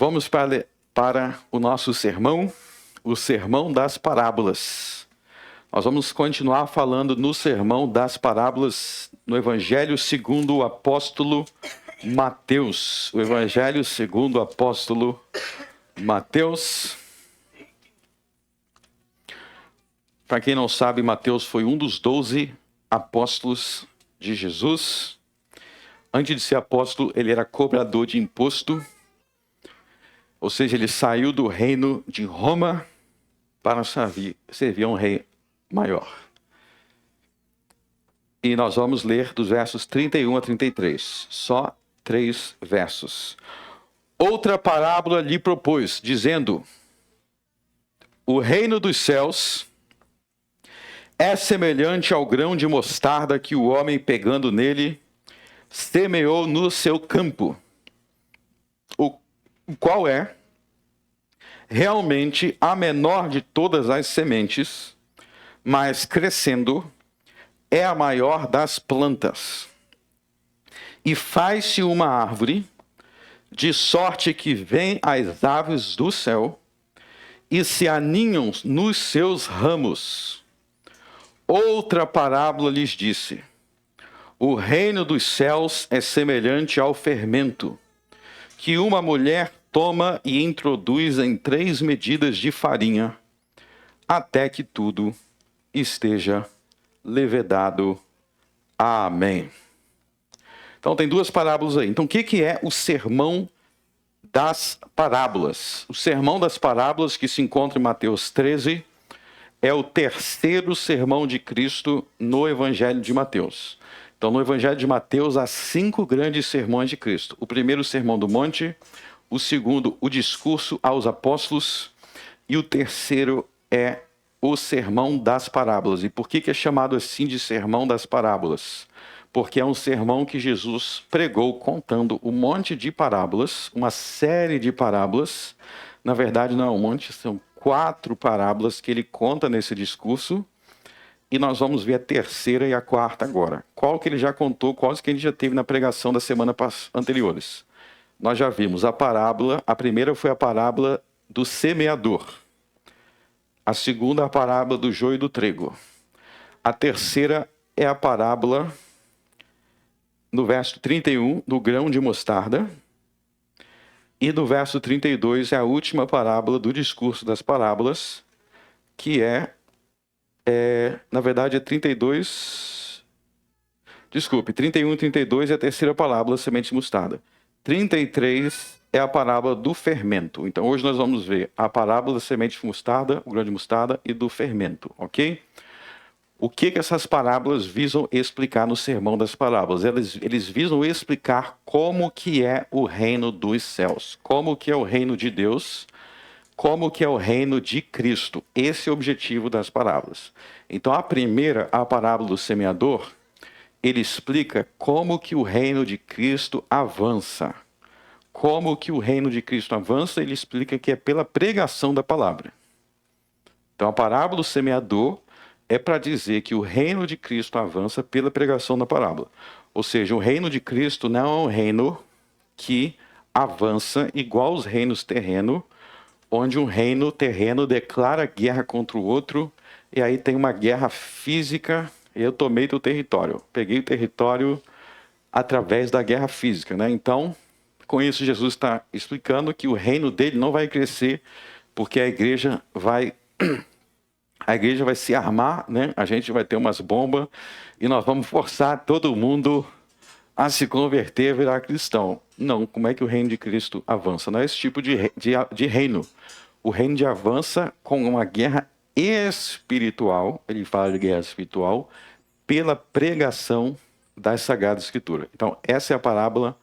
Vamos para o nosso sermão, o Sermão das Parábolas. Nós vamos continuar falando no Sermão das Parábolas, no Evangelho segundo o apóstolo Mateus. O Evangelho segundo o apóstolo Mateus. Para quem não sabe, Mateus foi um dos 12 apóstolos de Jesus. Antes de ser apóstolo, ele era cobrador de imposto. Ou seja, ele saiu do reino de Roma para servir a um rei maior. E nós vamos ler dos versos 31 a 33. Só 3 versos. Outra parábola lhe propôs, dizendo: o reino dos céus é semelhante ao grão de mostarda que o homem, pegando nele, semeou no seu campo, o qual é realmente a menor de todas as sementes, mas crescendo é a maior das plantas. E faz-se uma árvore, de sorte que vêm as aves do céu e se aninham nos seus ramos. Outra parábola lhes disse: o reino dos céus é semelhante ao fermento, que uma mulher toma e introduz em 3 medidas de farinha, até que tudo esteja levedado. Amém. Então tem 2 parábolas aí. Então o que é o sermão das parábolas? O sermão das parábolas, que se encontra em Mateus 13, é o 3º sermão de Cristo no Evangelho de Mateus. Então no Evangelho de Mateus há 5 grandes sermões de Cristo. O primeiro, o Sermão do Monte. O segundo, o discurso aos apóstolos. E o terceiro é o sermão das parábolas. E por que é chamado assim de sermão das parábolas? Porque é um sermão que Jesus pregou contando um monte de parábolas, uma série de parábolas. Na verdade, não é um monte, são 4 parábolas que ele conta nesse discurso. E nós vamos ver a 3ª e a 4ª agora. Qual que ele já contou, quais que ele já teve na pregação da semana anteriores. Nós já vimos a parábola, a primeira foi a parábola do semeador. A segunda, a parábola do joio e do trigo. A 3ª é a parábola, no verso 31, do grão de mostarda. E no verso 32 é a última parábola do discurso das parábolas, que na verdade é 32... Desculpe, 31 e 32 é a 3ª parábola, semente de mostarda. 33 é a parábola do fermento. Então hoje nós vamos ver a parábola da semente de mostarda, o grão de mostarda e do fermento, ok? O que essas parábolas visam explicar no sermão das parábolas? Eles visam explicar como que é o reino dos céus, como que é o reino de Deus, como que é o reino de Cristo. Esse é o objetivo das parábolas. Então a primeira, a parábola do semeador, ele explica como que o reino de Cristo avança. Como que o reino de Cristo avança, ele explica que é pela pregação da palavra. Então a parábola do semeador é para dizer que o reino de Cristo avança pela pregação da parábola. Ou seja, o reino de Cristo não é um reino que avança igual aos reinos terrenos, onde um reino terreno declara guerra contra o outro, e aí tem uma guerra física. Eu tomei teu território. Peguei o território através da guerra física, né? Então, com isso, Jesus está explicando que o reino dele não vai crescer, porque a igreja vai se armar, né? A gente vai ter umas bombas e nós vamos forçar todo mundo a se converter, a virar cristão. Não, como é que o reino de Cristo avança? Não é esse tipo de reino. O reino de avança com uma guerra espiritual, ele fala de guerra espiritual, pela pregação das Sagradas Escrituras. Então, essa é a parábola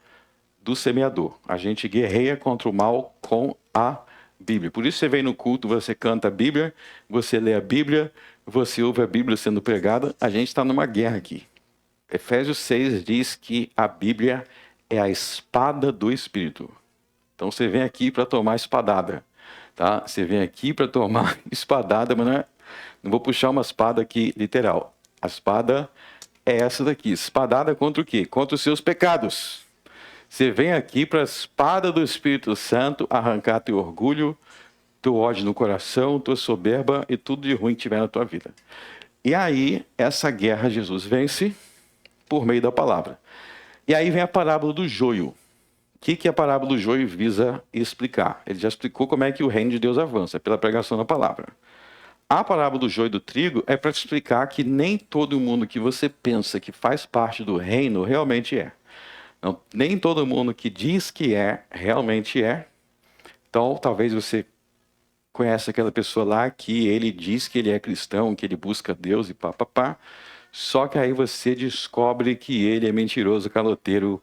do semeador. A gente guerreia contra o mal com a Bíblia. Por isso você vem no culto, você canta a Bíblia, você lê a Bíblia, você ouve a Bíblia sendo pregada. A gente está numa guerra aqui. Efésios 6 diz que a Bíblia é a espada do Espírito. Então, você vem aqui para tomar espadada. Tá? Você vem aqui para tomar espadada, mas não vou puxar uma espada aqui literal. A espada é essa daqui. Espadada contra o quê? Contra os seus pecados. Você vem aqui para a espada do Espírito Santo arrancar teu orgulho, teu ódio no coração, tua soberba e tudo de ruim que tiver na tua vida. E aí, essa guerra Jesus vence por meio da palavra. E aí vem a parábola do joio. O que a parábola do joio visa explicar? Ele já explicou como é que o reino de Deus avança, pela pregação da palavra. A parábola do joio e do trigo é para te explicar que nem todo mundo que você pensa que faz parte do reino realmente é. Não, nem todo mundo que diz que é, realmente é. Então, talvez você conheça aquela pessoa lá que ele diz que ele é cristão, que ele busca Deus e papapá. Só que aí você descobre que ele é mentiroso, caloteiro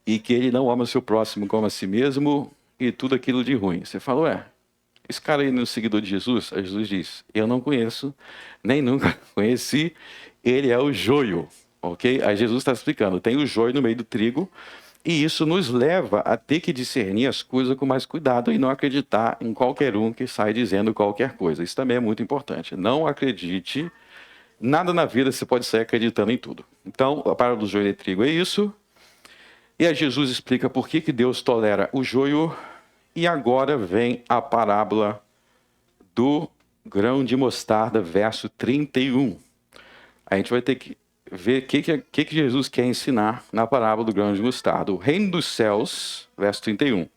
e que ele não ama o seu próximo como a si mesmo e tudo aquilo de ruim. Você fala, ué, esse cara aí não é seguidor de Jesus? Aí Jesus diz, eu não conheço, nem nunca conheci, ele é o joio, ok? Aí Jesus está explicando, tem o joio no meio do trigo e isso nos leva a ter que discernir as coisas com mais cuidado e não acreditar em qualquer um que sai dizendo qualquer coisa. Isso também é muito importante. Não acredite. Nada na vida você pode sair acreditando em tudo. Então, a parábola do joio e do trigo é isso. E aí Jesus explica por que Deus tolera o joio. E agora vem a parábola do grão de mostarda, verso 31. A gente vai ter que ver o que Jesus quer ensinar na parábola do grão de mostarda. O reino dos céus, verso 31,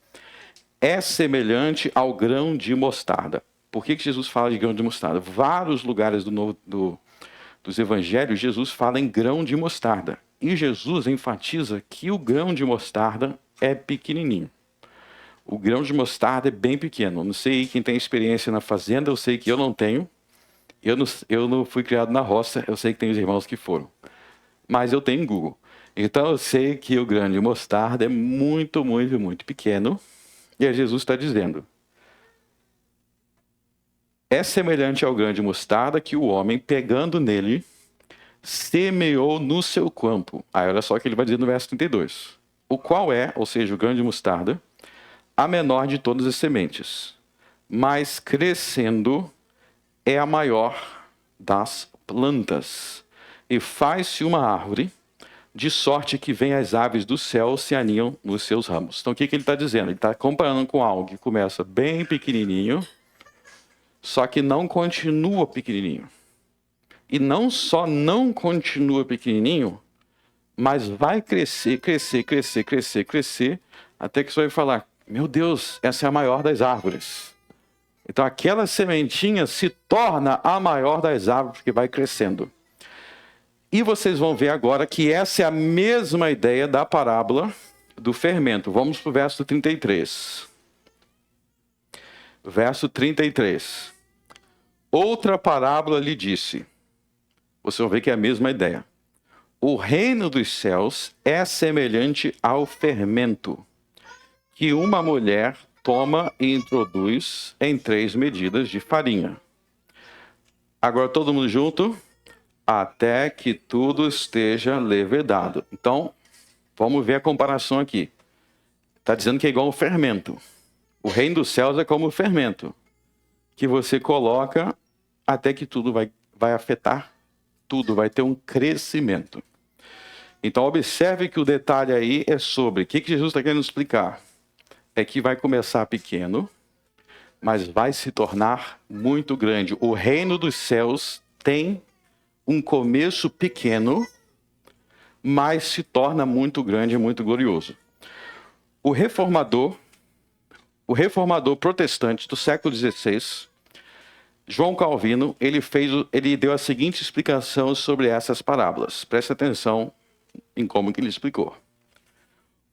é semelhante ao grão de mostarda. Por que Jesus fala de grão de mostarda? Vários lugares dos evangelhos, Jesus fala em grão de mostarda. E Jesus enfatiza que o grão de mostarda é pequenininho. O grão de mostarda é bem pequeno. Não sei quem tem experiência na fazenda, eu sei que eu não tenho. Eu não fui criado na roça, eu sei que tem os irmãos que foram. Mas eu tenho Google. Então eu sei que o grão de mostarda é muito, muito, muito pequeno. E aí Jesus está dizendo, é semelhante ao grão de mostarda que o homem, pegando nele, semeou no seu campo. Aí olha só o que ele vai dizer no verso 32. O qual é, ou seja, o grão de mostarda, a menor de todas as sementes, mas crescendo é a maior das plantas, e faz-se uma árvore, de sorte que vem as aves do céu se aninham nos seus ramos. Então o que ele está dizendo? Ele está comparando com algo que começa bem pequenininho, só que não continua pequenininho. E não só não continua pequenininho, mas vai crescer, crescer, crescer, crescer, crescer, até que você vai falar, meu Deus, essa é a maior das árvores. Então aquela sementinha se torna a maior das árvores que vai crescendo. E vocês vão ver agora que essa é a mesma ideia da parábola do fermento. Vamos para o verso 33. Verso 33. Outra parábola lhe disse. Você vai ver que é a mesma ideia. O reino dos céus é semelhante ao fermento que uma mulher toma e introduz em 3 medidas de farinha. Agora todo mundo junto? Até que tudo esteja levedado. Então, vamos ver a comparação aqui. Está dizendo que é igual ao fermento. O reino dos céus é como o fermento, que você coloca até que tudo vai afetar tudo, vai ter um crescimento. Então, observe que o detalhe aí é sobre o que Jesus está querendo explicar. É que vai começar pequeno, mas vai se tornar muito grande. O reino dos céus tem um começo pequeno, mas se torna muito grande e muito glorioso. O reformador protestante do século XVI, João Calvino, ele deu a seguinte explicação sobre essas parábolas. Preste atenção em como que ele explicou.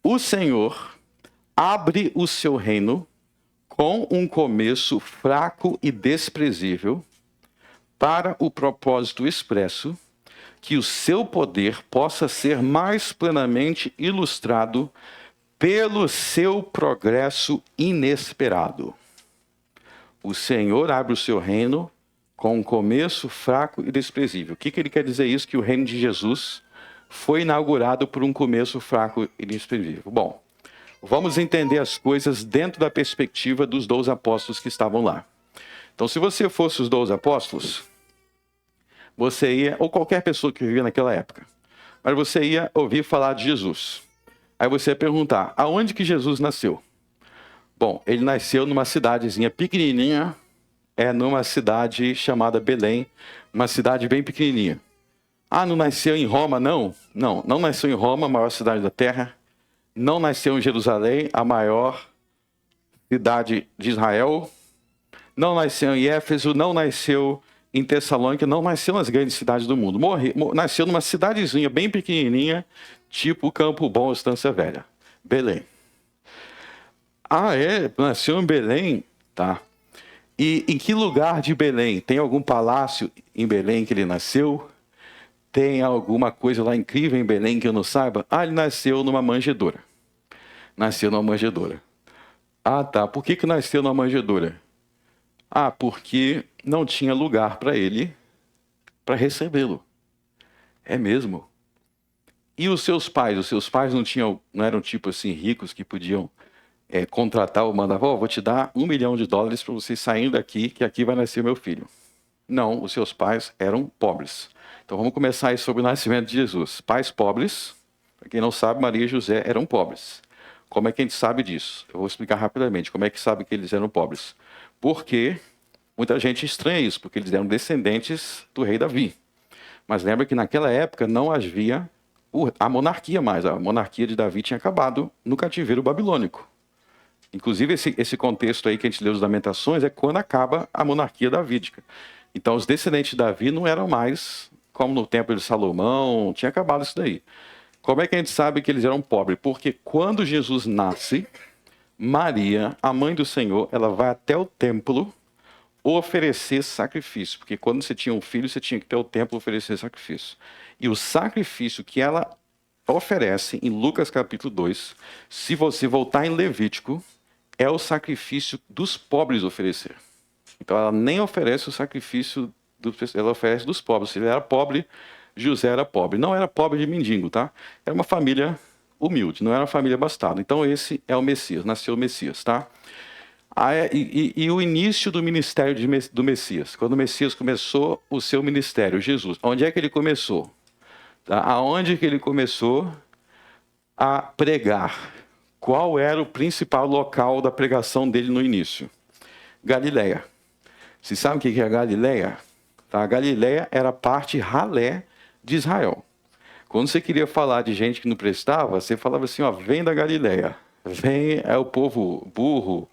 O Senhor abre o seu reino com um começo fraco e desprezível para o propósito expresso que o seu poder possa ser mais plenamente ilustrado pelo seu progresso inesperado. O Senhor abre o seu reino com um começo fraco e desprezível. O que ele quer dizer isso? Que o reino de Jesus foi inaugurado por um começo fraco e desprezível. Bom, vamos entender as coisas dentro da perspectiva dos 12 apóstolos que estavam lá. Então, se você fosse os 12 apóstolos, você ia, ou qualquer pessoa que vivia naquela época, mas você ia ouvir falar de Jesus. Aí você vai perguntar, aonde que Jesus nasceu? Bom, ele nasceu numa cidadezinha pequenininha, numa cidade chamada Belém, uma cidade bem pequenininha. Ah, não nasceu em Roma, não? Não nasceu em Roma, a maior cidade da terra. Não nasceu em Jerusalém, a maior cidade de Israel. Não nasceu em Éfeso, não nasceu em Tessalônica, não nasceu nas grandes cidades do mundo. Nasceu numa cidadezinha bem pequenininha, tipo Campo Bom, Estância Velha. Belém. Ah, nasceu em Belém? Tá. E em que lugar de Belém? Tem algum palácio em Belém que ele nasceu? Tem alguma coisa lá incrível em Belém que eu não saiba? Ah, ele nasceu numa manjedoura. Nasceu numa manjedoura. Ah, tá. Por que nasceu numa manjedoura? Ah, porque não tinha lugar para ele para recebê-lo. É mesmo. E os seus pais? Os seus pais não eram tipo assim ricos que podiam contratar ou mandar, vou te dar $1 milhão para você sair daqui, que aqui vai nascer meu filho. Não, os seus pais eram pobres. Então vamos começar aí sobre o nascimento de Jesus. Pais pobres, para quem não sabe, Maria e José eram pobres. Como é que a gente sabe disso? Eu vou explicar rapidamente como é que sabe que eles eram pobres. Porque muita gente estranha isso, porque eles eram descendentes do rei Davi. Mas lembra que naquela época não havia a monarquia mais. A monarquia de Davi tinha acabado no cativeiro babilônico. Inclusive, esse contexto aí que a gente lê os Lamentações é quando acaba a monarquia davídica. Então, os descendentes de Davi não eram mais como no tempo de Salomão, tinha acabado isso daí. Como é que a gente sabe que eles eram pobres? Porque quando Jesus nasce, Maria, a mãe do Senhor, ela vai até o templo oferecer sacrifício. Porque quando você tinha um filho, você tinha que ter o templo oferecer sacrifício. E o sacrifício que ela oferece em Lucas capítulo 2, se você voltar em Levítico, é o sacrifício dos pobres oferecer. Então ela nem oferece o sacrifício, ela oferece dos pobres. Se ele era pobre, José era pobre. Não era pobre de mendigo, tá? Era uma família humilde, não era uma família abastada. Então esse é o Messias, nasceu o Messias, tá? E o início do ministério do Messias. Quando o Messias começou o seu ministério, Jesus, onde é que ele começou? Tá? Aonde que ele começou a pregar? Qual era o principal local da pregação dele no início? Galileia. Você sabe o que é a Galileia? Tá? A Galileia era a parte ralé de Israel. Quando você queria falar de gente que não prestava, você falava assim, ó, vem da Galileia. Vem, é o povo burro,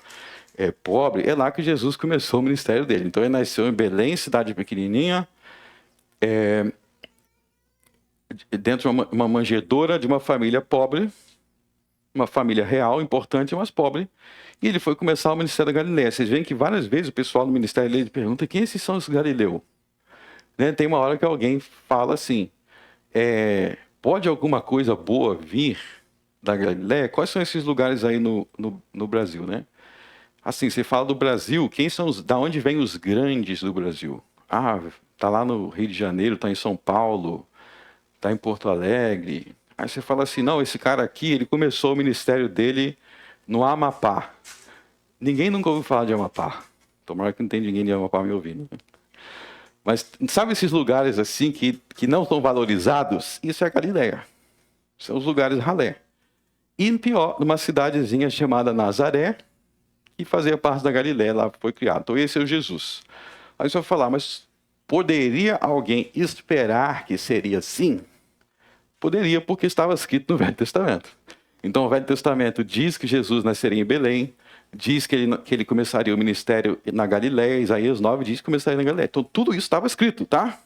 pobre. É lá que Jesus começou o ministério dele. Então ele nasceu em Belém, cidade pequenininha, dentro de uma manjedoura de uma família pobre, uma família real, importante, mas pobre. E ele foi começar o ministério da Galileia. Vocês veem que várias vezes o pessoal no ministério dele pergunta quem esses são os galileus? Né? Tem uma hora que alguém fala assim, pode alguma coisa boa vir da Galileia? Quais são esses lugares aí no Brasil, né? Assim, você fala do Brasil, da onde vêm os grandes do Brasil? Ah, tá lá no Rio de Janeiro, tá em São Paulo, tá em Porto Alegre. Aí você fala assim, não, esse cara aqui, ele começou o ministério dele no Amapá. Ninguém nunca ouviu falar de Amapá. Tomara que não tem ninguém de Amapá me ouvindo. Mas sabe esses lugares assim que não estão valorizados? Isso é a Galileia. São os lugares ralé. E pior, numa cidadezinha chamada Nazaré, que fazia parte da Galileia, lá foi criado. Então esse é o Jesus. Aí você vai falar, mas poderia alguém esperar que seria assim? Poderia, porque estava escrito no Velho Testamento. Então o Velho Testamento diz que Jesus nasceria em Belém, diz que ele começaria o ministério na Galileia, Isaías 9 diz que começaria na Galileia. Então tudo isso estava escrito, tá?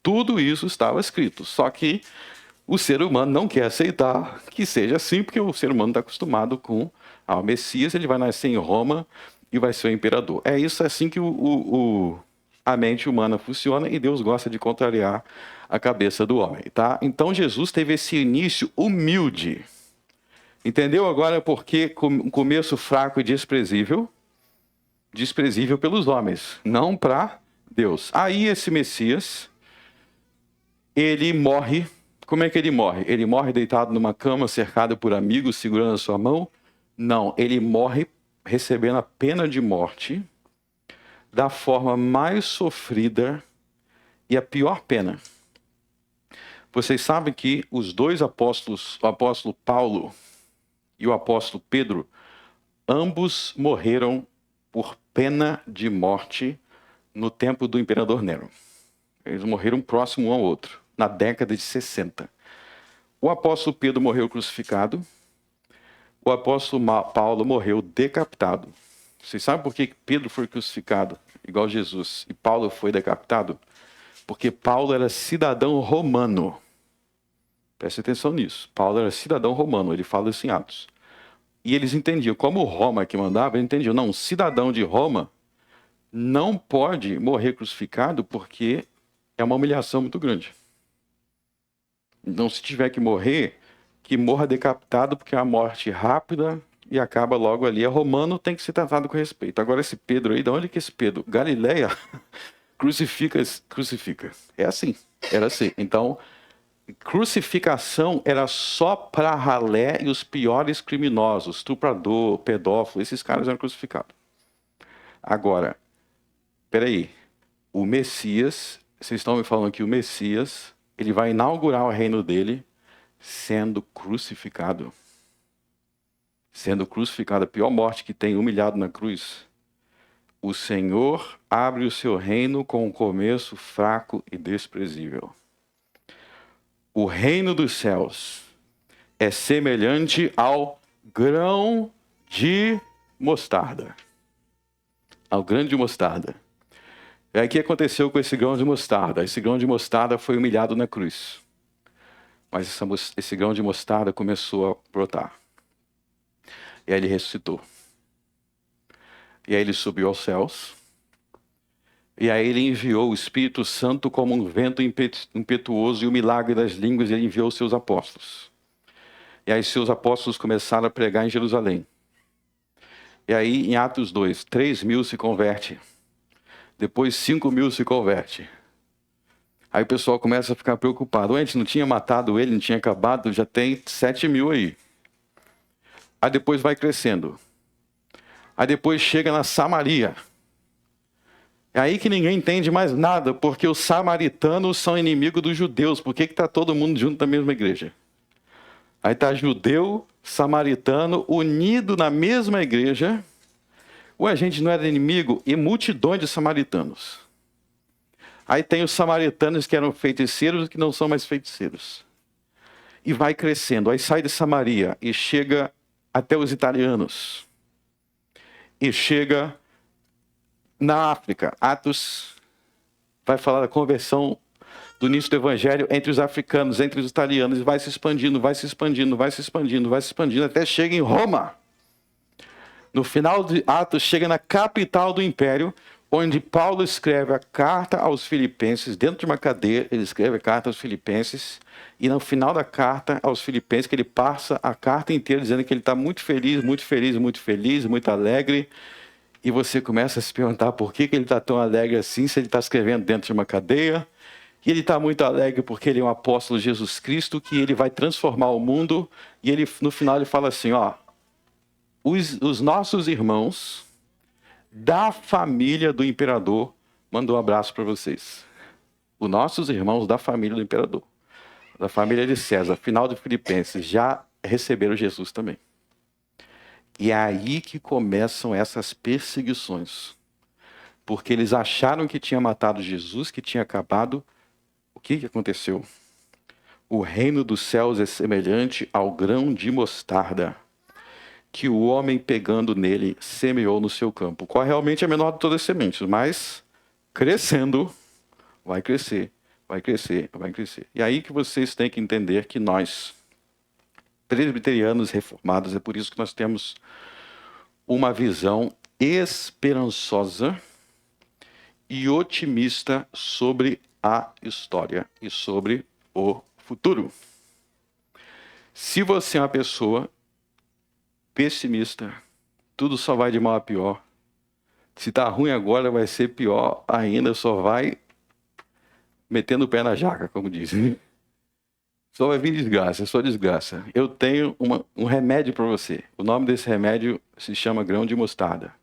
Tudo isso estava escrito. Só que o ser humano não quer aceitar que seja assim, porque o ser humano está acostumado com o Messias, ele vai nascer em Roma e vai ser o imperador. É isso assim que a mente humana funciona e Deus gosta de contrariar a cabeça do homem, tá? Então Jesus teve esse início humilde. Entendeu agora por que um começo fraco e desprezível? Desprezível pelos homens, não para Deus. Aí esse Messias, ele morre. Como é que ele morre? Ele morre deitado numa cama, cercado por amigos, segurando a sua mão? Não, ele morre recebendo a pena de morte da forma mais sofrida e a pior pena. Vocês sabem que os dois apóstolos, o apóstolo Paulo e o apóstolo Pedro, ambos morreram por pena de morte no tempo do imperador Nero. Eles morreram próximo um ao outro, na década de 60. O apóstolo Pedro morreu crucificado, o apóstolo Paulo morreu decapitado. Vocês sabem por que Pedro foi crucificado, igual Jesus, e Paulo foi decapitado? Porque Paulo era cidadão romano. Preste atenção nisso. Paulo era cidadão romano, ele fala isso em Atos. E eles entendiam, como Roma que mandava, eles entendiam, não, um cidadão de Roma não pode morrer crucificado porque é uma humilhação muito grande. Então, se tiver que morrer, que morra decapitado, porque é uma morte rápida e acaba logo ali. É romano, tem que ser tratado com respeito. Agora, esse Pedro aí, de onde que esse Pedro? Galileia, crucifica. É assim, era assim. Então, crucificação era só para ralé e os piores criminosos, estuprador, pedófilo, esses caras eram crucificados. Agora, peraí, o Messias, vocês estão me falando que o Messias, ele vai inaugurar o reino dele sendo crucificado. Sendo crucificado, a pior morte que tem, humilhado na cruz. O Senhor abre o seu reino com um começo fraco e desprezível. O reino dos céus é semelhante ao grão de mostarda. Ao grão de mostarda. E aí o que aconteceu com esse grão de mostarda? Esse grão de mostarda foi humilhado na cruz. Mas esse grão de mostarda começou a brotar. E aí ele ressuscitou. E aí ele subiu aos céus. E aí ele enviou o Espírito Santo como um vento impetuoso e o milagre das línguas, ele enviou os seus apóstolos. E aí seus apóstolos começaram a pregar em Jerusalém. E aí em Atos 2, 3.000 se converte. Depois 5.000 se converte. Aí o pessoal começa a ficar preocupado. Ué, a gente não tinha matado ele, não tinha acabado, já tem 7.000 aí. Aí depois vai crescendo. Aí depois chega na Samaria. É aí que ninguém entende mais nada, porque os samaritanos são inimigos dos judeus. Por que está todo mundo junto na mesma igreja? Aí está judeu, samaritano, unido na mesma igreja. Ué, a gente não era inimigo? E multidões de samaritanos. Aí tem os samaritanos que eram feiticeiros e que não são mais feiticeiros. E vai crescendo. Aí sai de Samaria e chega até os italianos. E chega na África. Atos vai falar da conversão do início do evangelho entre os africanos, entre os italianos. E vai se expandindo, vai se expandindo, vai se expandindo, vai se expandindo, até chega em Roma. No final de Atos, chega na capital do império, onde Paulo escreve a carta aos filipenses, dentro de uma cadeia, ele escreve a carta aos filipenses, e no final da carta aos filipenses, que ele passa a carta inteira dizendo que ele está muito feliz, muito feliz, muito feliz, muito alegre, e você começa a se perguntar por que ele está tão alegre assim, se ele está escrevendo dentro de uma cadeia, e ele está muito alegre porque ele é um apóstolo de Jesus Cristo, que ele vai transformar o mundo, e ele, no final ele fala assim, ó, os nossos irmãos da família do imperador mandou um abraço para vocês. Os nossos irmãos da família do imperador, da família de César, final de Filipenses, já receberam Jesus também. E é aí que começam essas perseguições. Porque eles acharam que tinha matado Jesus, que tinha acabado. O que aconteceu? O reino dos céus é semelhante ao grão de mostarda, que o homem pegando nele semeou no seu campo. Qual realmente é a menor de todas as sementes, mas crescendo, vai crescer, vai crescer, vai crescer. E aí que vocês têm que entender que nós, presbiterianos reformados, é por isso que nós temos uma visão esperançosa e otimista sobre a história e sobre o futuro. Se você é uma pessoa pessimista, tudo só vai de mal a pior. Se tá ruim agora, vai ser pior ainda, só vai metendo o pé na jaca, como dizem. Só vai vir desgraça, só desgraça. Eu tenho um remédio para você. O nome desse remédio se chama grão de mostarda.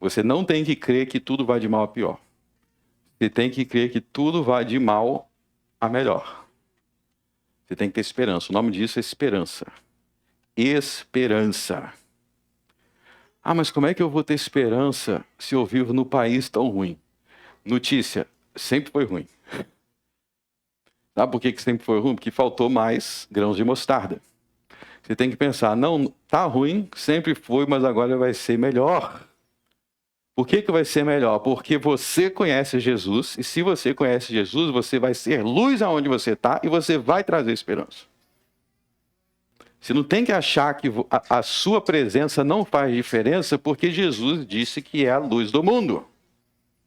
Você não tem que crer que tudo vai de mal a pior. Você tem que crer que tudo vai de mal a melhor. Você tem que ter esperança. O nome disso é esperança. esperança. Ah, mas como é que eu vou ter esperança se eu vivo num país tão ruim? Notícia, sempre foi ruim. Sabe por que sempre foi ruim? Porque faltou mais grãos de mostarda. Você tem que pensar, não, tá ruim, sempre foi, mas agora vai ser melhor. Por que vai ser melhor? Porque você conhece Jesus, e se você conhece Jesus, você vai ser luz aonde você está e você vai trazer esperança. Você não tem que achar que a sua presença não faz diferença, porque Jesus disse que é a luz do mundo.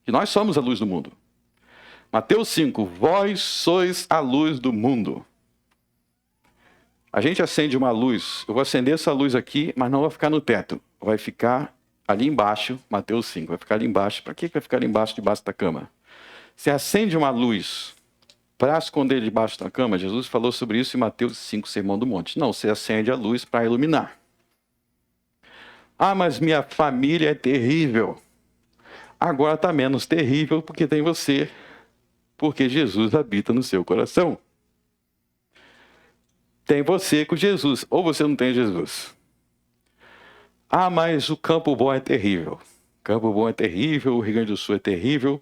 Que nós somos a luz do mundo. Mateus 5, vós sois a luz do mundo. A gente acende uma luz, eu vou acender essa luz aqui, mas não vai ficar no teto. Vai ficar ali embaixo, Mateus 5, vai ficar ali embaixo. Para que vai ficar ali embaixo, debaixo da cama? Você acende uma luz para esconder debaixo da cama, Jesus falou sobre isso em Mateus 5, Sermão do Monte. Não, você acende a luz para iluminar. Ah, mas minha família é terrível. Agora está menos terrível porque tem você, porque Jesus habita no seu coração. Tem você com Jesus, ou você não tem Jesus. Ah, mas o Campo Bom é terrível. Campo Bom é terrível, o Rio Grande do Sul é terrível.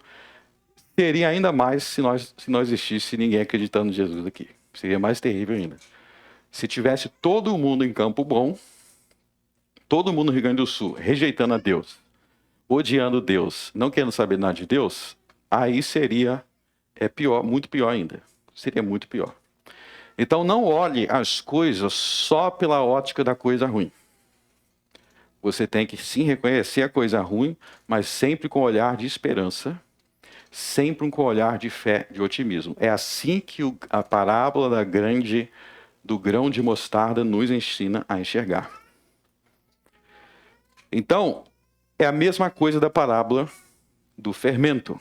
Seria ainda mais se não existisse ninguém acreditando em Jesus aqui. Seria mais terrível ainda. Se tivesse todo mundo em Campo Bom, todo mundo no Rio Grande do Sul rejeitando a Deus, odiando Deus, não querendo saber nada de Deus, aí seria pior, muito pior ainda. Seria muito pior. Então não olhe as coisas só pela ótica da coisa ruim. Você tem que sim reconhecer a coisa ruim, mas sempre com um olhar de esperança, sempre com um olhar de fé, de otimismo. É assim que a parábola do grão de mostarda nos ensina a enxergar. Então, é a mesma coisa da parábola do fermento.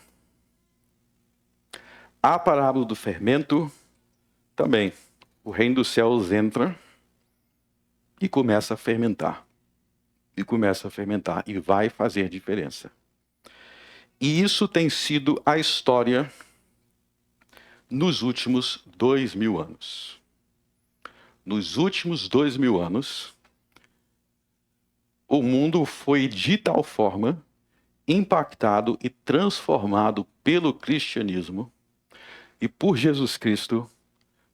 A parábola do fermento também. O reino dos céus entra e começa a fermentar. E começa a fermentar e vai fazer diferença. E isso tem sido a história nos últimos 2000 anos. Nos últimos 2000 anos, o mundo foi de tal forma impactado e transformado pelo cristianismo e por Jesus Cristo,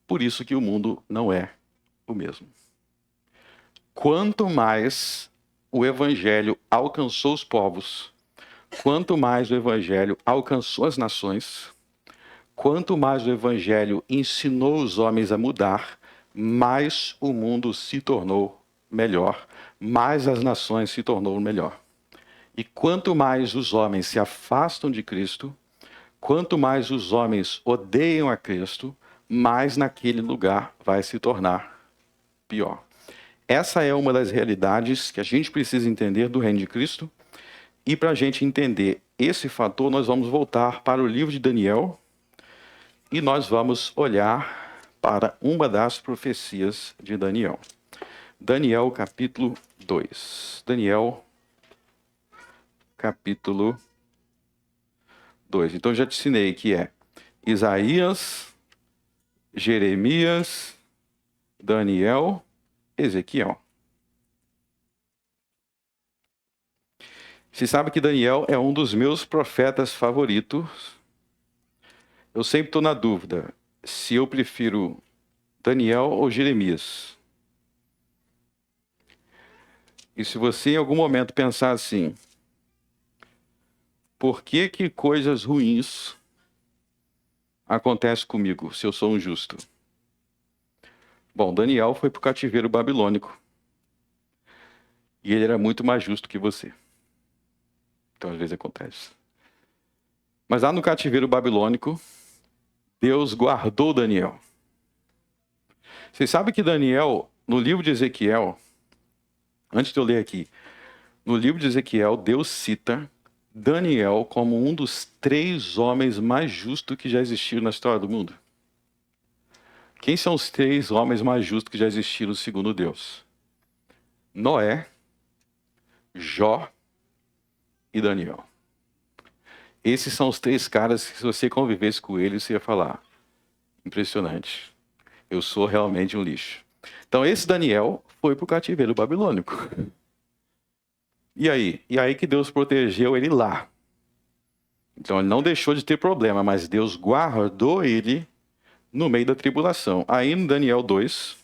por isso que o mundo não é o mesmo. Quanto mais o evangelho alcançou os povos, quanto mais o evangelho alcançou as nações, quanto mais o evangelho ensinou os homens a mudar, mais o mundo se tornou melhor, mais as nações se tornou melhor. E quanto mais os homens se afastam de Cristo, quanto mais os homens odeiam a Cristo, mais naquele lugar vai se tornar pior. Essa é uma das realidades que a gente precisa entender do reino de Cristo. E para a gente entender esse fator, nós vamos voltar para o livro de Daniel e nós vamos olhar para uma das profecias de Daniel. Daniel, capítulo 2. Daniel, capítulo 2. Então, eu já te ensinei que é Isaías, Jeremias, Daniel, Ezequiel. Você sabe que Daniel é um dos meus profetas favoritos. Eu sempre estou na dúvida se eu prefiro Daniel ou Jeremias. E se você em algum momento pensar assim, por que coisas ruins acontecem comigo se eu sou um justo? Bom, Daniel foi para o cativeiro babilônico. E ele era muito mais justo que você. Então, às vezes acontece. Mas lá no cativeiro babilônico, Deus guardou Daniel. Vocês sabem que Daniel, no livro de Ezequiel, antes de eu ler aqui, no livro de Ezequiel, Deus cita Daniel como um dos 3 homens mais justos que já existiram na história do mundo. Quem são os 3 homens mais justos que já existiram segundo Deus? Noé, Jó e Daniel. Esses são os 3 caras que, se você convivesse com eles, você ia falar: impressionante, eu sou realmente um lixo. Então esse Daniel foi para o cativeiro babilônico. E aí? E aí que Deus protegeu ele lá. Então ele não deixou de ter problema, mas Deus guardou ele no meio da tribulação. Aí no Daniel 2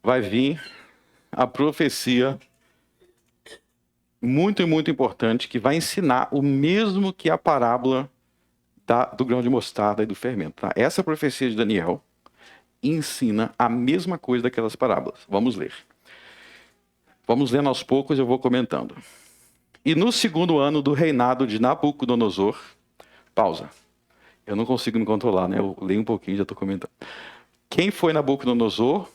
vai vir a profecia muito importante que vai ensinar o mesmo que a parábola do grão de mostarda e do fermento. Tá? Essa profecia de Daniel ensina a mesma coisa daquelas parábolas. Vamos ler. Vamos lendo aos poucos, eu vou comentando. E no segundo ano do reinado de Nabucodonosor, pausa. Eu não consigo me controlar, né? Eu leio um pouquinho e já estou comentando. Quem foi Nabucodonosor?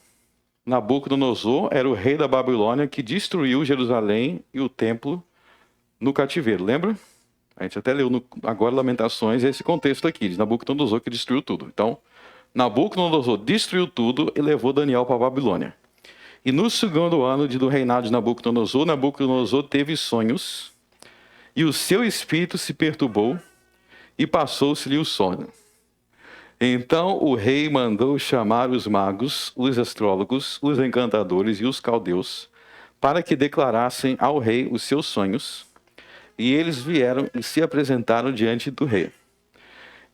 Nabucodonosor era o rei da Babilônia que destruiu Jerusalém e o templo no cativeiro, lembra? A gente até leu agora Lamentações, esse contexto aqui, de Nabucodonosor que destruiu tudo. Então, Nabucodonosor destruiu tudo e levou Daniel para a Babilônia. E no segundo ano do reinado de Nabucodonosor, Nabucodonosor teve sonhos e o seu espírito se perturbou e passou-se-lhe o sono. Então o rei mandou chamar os magos, os astrólogos, os encantadores e os caldeus para que declarassem ao rei os seus sonhos. E eles vieram e se apresentaram diante do rei.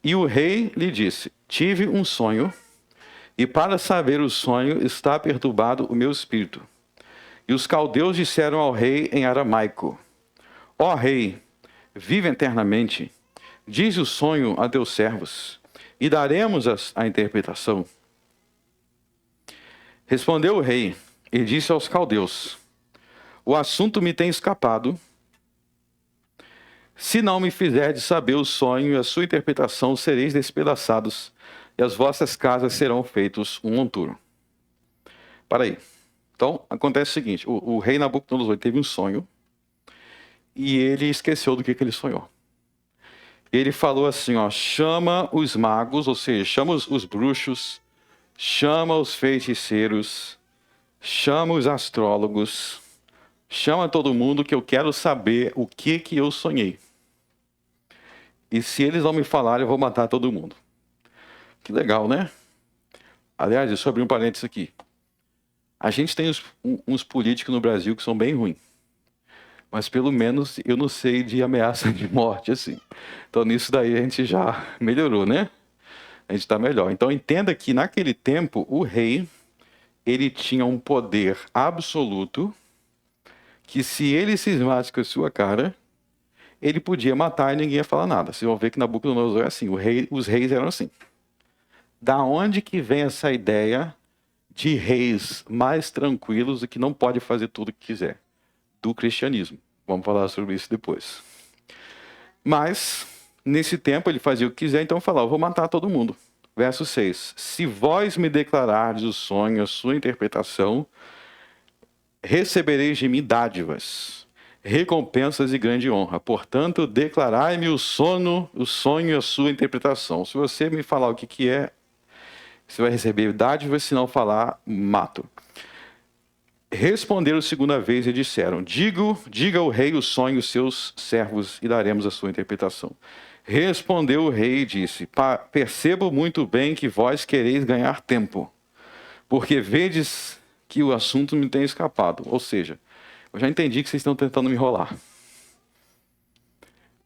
E o rei lhe disse: tive um sonho, e para saber o sonho está perturbado o meu espírito. E os caldeus disseram ao rei em aramaico: ó rei, vive eternamente, diz o sonho a teus servos, e daremos a interpretação. Respondeu o rei e disse aos caldeus: o assunto me tem escapado. Se não me fizerdes saber o sonho e a sua interpretação, sereis despedaçados, e as vossas casas serão feitos um monturo. Para aí. Então, acontece o seguinte, o rei Nabucodonosor teve um sonho, e ele esqueceu do que ele sonhou. Ele falou assim, ó, chama os magos, ou seja, chama os bruxos, chama os feiticeiros, chama os astrólogos, chama todo mundo que eu quero saber o que eu sonhei. E se eles não me falarem, eu vou matar todo mundo. Que legal, né? Aliás, deixa eu abrir um parênteses aqui. A gente tem uns políticos no Brasil que são bem ruins. Mas pelo menos eu não sei de ameaça de morte, assim. Então nisso daí a gente já melhorou, né? A gente está melhor. Então entenda que naquele tempo o rei, ele tinha um poder absoluto que se ele cismasse com a sua cara, ele podia matar e ninguém ia falar nada. Vocês vão ver que Nabucodonosor é assim, os reis eram assim. Da onde que vem essa ideia de reis mais tranquilos e que não pode fazer tudo o que quiser? Do cristianismo. Vamos falar sobre isso depois. Mas, nesse tempo, ele fazia o que quiser, então falava, eu vou matar todo mundo. Verso 6. Se vós me declarardes o sonho, a sua interpretação, recebereis de mim dádivas, recompensas e grande honra. Portanto, declarai-me o sonho e a sua interpretação. Se você me falar o que é, você vai receber dádivas, se não falar, mato. Responderam segunda vez e disseram, diga ao rei o sonho os seus servos e daremos a sua interpretação. Respondeu o rei e disse, percebo muito bem que vós quereis ganhar tempo, porque vedes que o assunto me tem escapado. Ou seja, eu já entendi que vocês estão tentando me enrolar.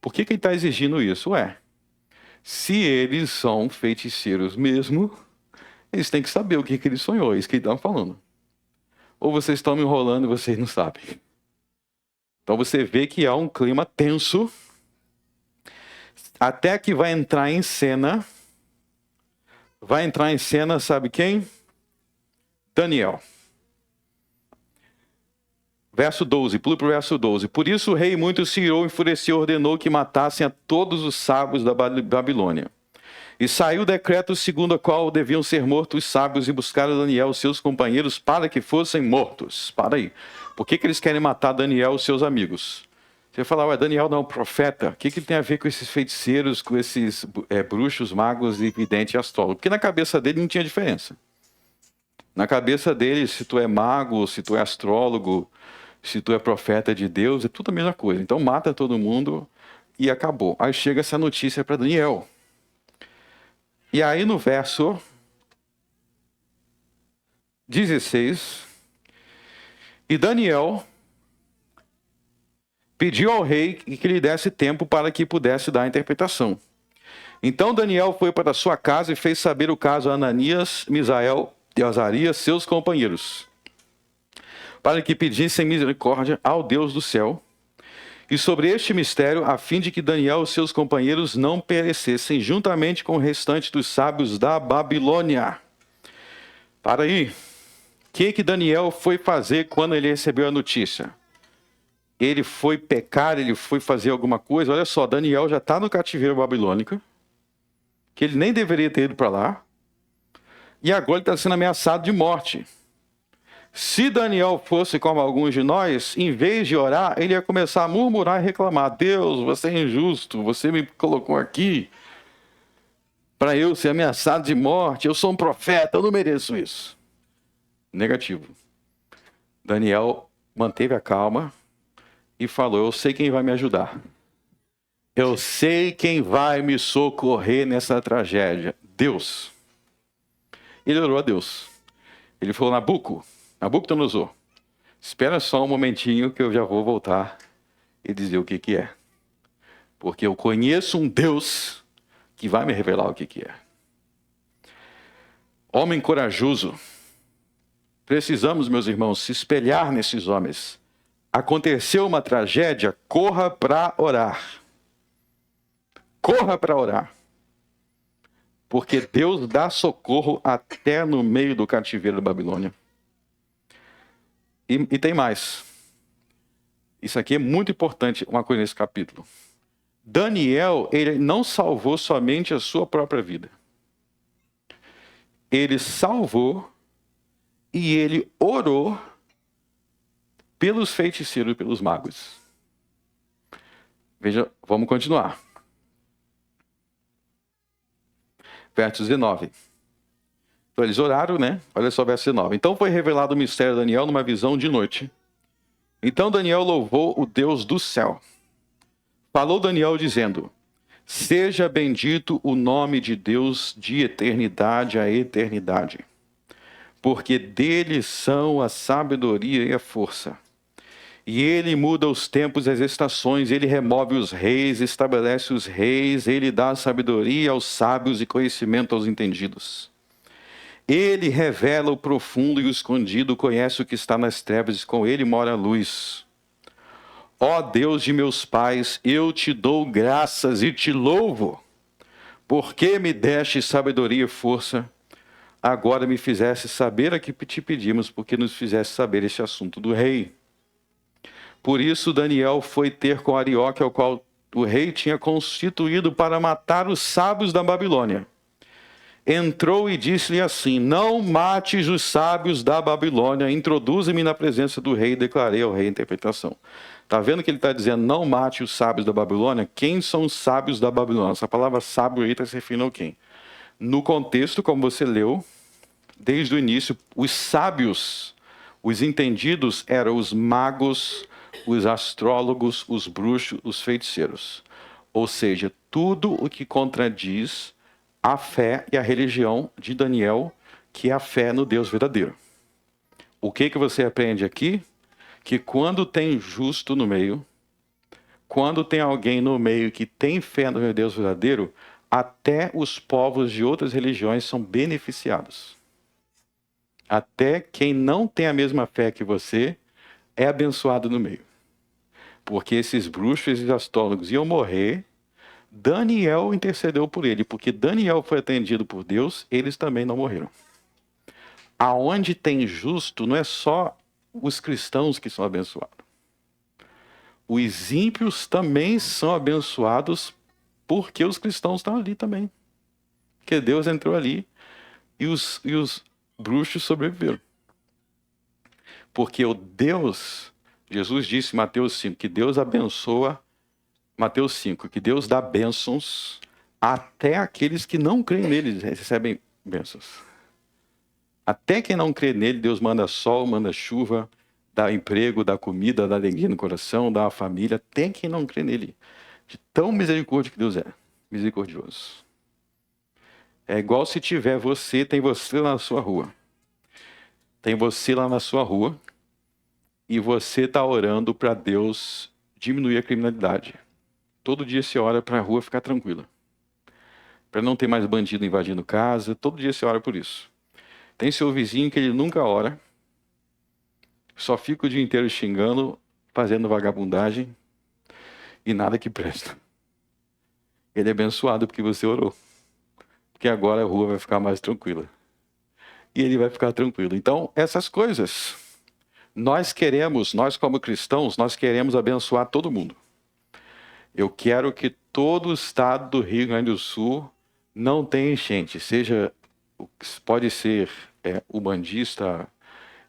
Por que ele está exigindo isso? Se eles são feiticeiros mesmo, eles têm que saber o que ele sonhou, é isso que ele está falando. Ou vocês estão me enrolando e vocês não sabem. Então você vê que há um clima tenso, até que vai entrar em cena, sabe quem? Daniel. Verso 12, pula para o verso 12. Por isso o rei muito se irou, enfureceu e ordenou que matassem a todos os sábios da Babilônia. E saiu o decreto segundo o qual deviam ser mortos os sábios e buscaram Daniel e seus companheiros para que fossem mortos. Para aí. Por que eles querem matar Daniel e os seus amigos? Você fala, Daniel não é um profeta? O que ele tem a ver com esses feiticeiros, com esses bruxos, magos, e videntes e astrólogos? Porque na cabeça dele não tinha diferença. Na cabeça dele, se tu é mago, se tu é astrólogo, se tu é profeta de Deus, é tudo a mesma coisa. Então mata todo mundo e acabou. Aí chega essa notícia para Daniel. E aí no verso 16. E Daniel pediu ao rei que lhe desse tempo para que pudesse dar a interpretação. Então Daniel foi para sua casa e fez saber o caso a Ananias, Misael e Azarias, seus companheiros, para que pedissem misericórdia ao Deus do céu, e sobre este mistério, a fim de que Daniel e seus companheiros não perecessem, juntamente com o restante dos sábios da Babilônia. Para aí, o que Daniel foi fazer quando ele recebeu a notícia? Ele foi pecar, ele foi fazer alguma coisa? Olha só, Daniel já está no cativeiro babilônico, que ele nem deveria ter ido para lá, e agora ele está sendo ameaçado de morte. Se Daniel fosse como alguns de nós, em vez de orar, ele ia começar a murmurar e reclamar: Deus, você é injusto, você me colocou aqui para eu ser ameaçado de morte, eu sou um profeta, eu não mereço isso. Negativo. Daniel manteve a calma e falou: eu sei quem vai me ajudar. Eu sei quem vai me socorrer nessa tragédia. Deus. Ele orou a Deus. Ele falou: Nabucodonosor, espera só um momentinho que eu já vou voltar e dizer o que é. Porque eu conheço um Deus que vai me revelar o que é. Homem corajoso. Precisamos, meus irmãos, se espelhar nesses homens. Aconteceu uma tragédia, corra para orar. Corra para orar. Porque Deus dá socorro até no meio do cativeiro da Babilônia. E tem mais. Isso aqui é muito importante, uma coisa nesse capítulo. Daniel, ele não salvou somente a sua própria vida. Ele salvou e ele orou pelos feiticeiros e pelos magos. Veja, vamos continuar. Verso 19. Então eles oraram, né? Olha só o verso 19. Então foi revelado o mistério de Daniel numa visão de noite. Então Daniel louvou o Deus do céu. Falou Daniel dizendo: seja bendito o nome de Deus de eternidade a eternidade, porque dele são a sabedoria e a força. E ele muda os tempos e as estações, ele remove os reis, estabelece os reis, ele dá sabedoria aos sábios e conhecimento aos entendidos. Ele revela o profundo e o escondido, conhece o que está nas trevas e com ele mora a luz. Ó Deus de meus pais, eu te dou graças e te louvo, porque me deste sabedoria e força. Agora me fizeste saber a que te pedimos, porque nos fizeste saber este assunto do rei. Por isso Daniel foi ter com Arioque, ao qual o rei tinha constituído para matar os sábios da Babilônia. Entrou e disse-lhe assim: não mates os sábios da Babilônia, introduze-me na presença do rei, e declarei ao rei a interpretação. Está vendo que ele está dizendo: não mate os sábios da Babilônia? Quem são os sábios da Babilônia? Essa palavra sábio aí está se referindo a quem? No contexto, como você leu, desde o início, os sábios, os entendidos, eram os magos, os astrólogos, os bruxos, os feiticeiros. Ou seja, tudo o que contradiz a fé e a religião de Daniel, que é a fé no Deus verdadeiro. O que você aprende aqui? Que quando tem justo no meio, quando tem alguém no meio que tem fé no Deus verdadeiro, até os povos de outras religiões são beneficiados. Até quem não tem a mesma fé que você é abençoado no meio. Porque esses bruxos e astrólogos iam morrer, Daniel intercedeu por ele, porque Daniel foi atendido por Deus, eles também não morreram. Aonde tem justo, não é só os cristãos que são abençoados. Os ímpios também são abençoados porque os cristãos estão ali também. Porque Deus entrou ali e os bruxos sobreviveram. Porque o Deus, Jesus disse em Mateus 5, que Deus abençoa, Mateus 5, que Deus dá bênçãos até aqueles que não creem nele, recebem bênçãos. Até quem não crê nele, Deus manda sol, manda chuva, dá emprego, dá comida, dá alegria no coração, dá uma família, até quem não crê nele. De tão misericórdia que Deus é, misericordioso. É igual se tiver você, tem você na sua rua. Tem você lá na sua rua e você está orando para Deus diminuir a criminalidade. Todo dia você ora para a rua ficar tranquila. Para não ter mais bandido invadindo casa, todo dia você ora por isso. Tem seu vizinho que ele nunca ora, só fica o dia inteiro xingando, fazendo vagabundagem e nada que presta. Ele é abençoado porque você orou. Porque agora a rua vai ficar mais tranquila. E ele vai ficar tranquilo. Então, essas coisas, nós como cristãos, nós queremos abençoar todo mundo. Eu quero que todo o estado do Rio Grande do Sul não tenha enchente. Pode ser o bandista,